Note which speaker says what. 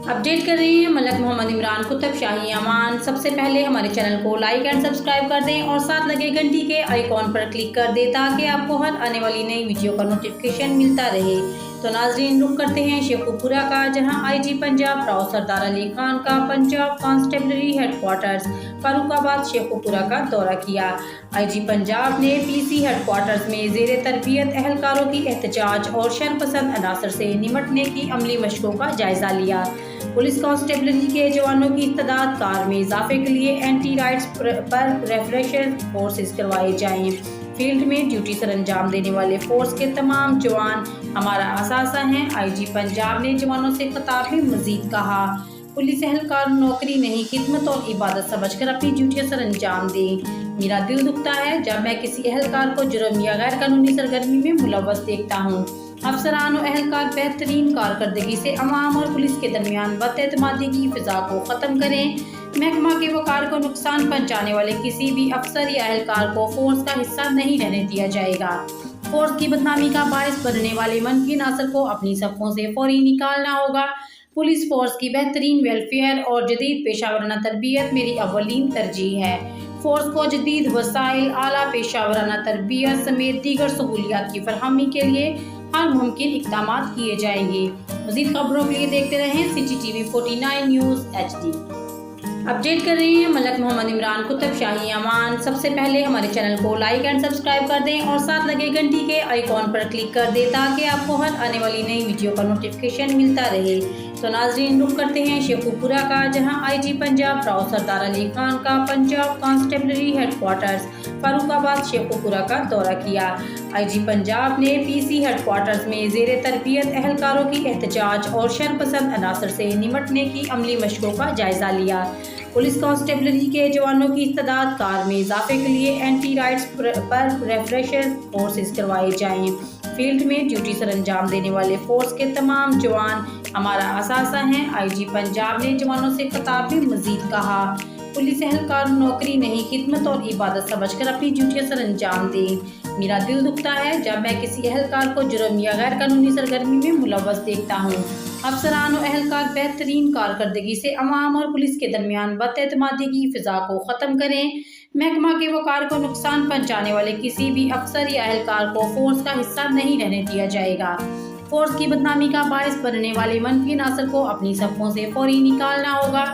Speaker 1: Update कर रहे हैं मलक मोहम्मद इमरान कुतुब शाही अमान। सबसे पहले हमारे चैनल को लाइक एंड सब्सक्राइब कर दें और साथ लगे घंटी के आइकॉन पर क्लिक कर दें ताकि आपको हर आने वाली नई वीडियो का नोटिफिकेशन मिलता रहे। तो नाजरीन, रुख करते हैं शेखुपुरा का, जहां आईजी पंजाब राव सरदार अली खान का पंजाब कांस्टेबलरी हेडक्वार्टर्स फारुखाबाद शेखुपुरा का दौरा किया। आईजी पंजाब ने पीसी हेडक्वार्टर्स में ज़ेरे तरबियत एहलकारों की एहतजाज और शरपसंद अनासर से निमटने की अमली मशकों का जायजा लिया। पुलिस कांस्टेबलरी के जवानों की तादाद कार में इजाफे के लिए एंटी राइट्स पर रेफ्रेशर कोर्सेज करवाए जाएं। फील्ड में ड्यूटी सर अंजाम देने वाले फोर्स के तमाम जवान हमारा असासा हैं। आईजी पंजाब ने जवानों से खिताब में मजीद कहा, पुलिस एहलकार नौकरी नहीं, खिदमत और इबादत समझकर अपनी ड्यूटी सर अंजाम दें। मेरा दिल दुखता है जब मैं किसी एहलकार को जुर्म या गैर कानूनी सरगर्मी में मुलव्वस देखता हूँ। अफसरान और एहलकार बेहतरीन कारकर्दगी से अवाम और पुलिस के दरमियान बदएतमादी की फिजा को ख़त्म करें। महकमा के वकार को नुकसान पहुँचाने वाले किसी भी अफसर या एहलकार को फोर्स का हिस्सा नहीं रहने दिया जाएगा। फोर्स की बदनामी का बायस बनने वाले मनफी अनासर को अपनी सफ़ों से फौरी निकालना होगा। पुलिस फोर्स की बेहतरीन वेलफेयर और जदीद पेशावराना तरबियत मेरी अव्वलीन तरजीह है। फोर्स को जदीद वसाइल, आला पेशावराना तरबियत समेत दीगर सहूलियात की फरहमी के लिए हर मुमकिन इक़दाम किए जाएंगे। मज़ीद खबरों के लिए देखते रहें CCTV 49 न्यूज़ HD। अपडेट कर रहे हैं मलक मोहम्मद इमरान कुतुब शाही अमान। सबसे पहले हमारे चैनल को लाइक एंड सब्सक्राइब कर दें और साथ लगे घंटी के आइकॉन पर क्लिक कर दें ताकि आपको हर आने वाली नई वीडियो का नोटिफिकेशन मिलता रहे। तो नाजरीन, रुख करते हैं शेखुपुरा का, जहां आईजी पंजाब राव सरदार अली खान का पंजाब कांस्टेबलरी हेडक्वार्टर्स फारुखाबाद शेखुपुरा का दौरा किया। आईजी पंजाब ने पीसी हेडक्वार्टर्स में ज़ेरे तरबियत एहलकारों की एहतजाज और शरपसंद अनासर से निमटने की अमली मशकों का जायजा लिया। पुलिस कांस्टेबलरी के जवानों की तादाद कार में इजाफे के लिए एंटी राइट्स पर रेफ्रेशर कोर्सेज करवाए जाएं। फील्ड में ड्यूटी सर अंजाम देने वाले फोर्स के तमाम जवान हमारा असासा हैं। आईजी पंजाब ने जवानों से खिताब में मजीद कहा, पुलिस एहलकार नौकरी नहीं, खिदमत और इबादत समझकर अपनी ड्यूटी सर अंजाम दें। मेरा दिल दुखता है जब मैं किसी एहलकार को जुर्म या गैर कानूनी सरगर्मी में मुलव्वस देखता हूँ। अफसरान और एहलकार बेहतरीन कारकर्दगी से अवाम और पुलिस के दरमियान बदएतमादी की फिजा को ख़त्म करें। महकमा के वकार को नुकसान पहुँचाने वाले किसी भी अफसर या एहलकार को फोर्स का हिस्सा नहीं रहने दिया जाएगा। फोर्स की बदनामी का बायस बनने वाले मनफी अनासर को अपनी सफ़ों से फौरी निकालना होगा।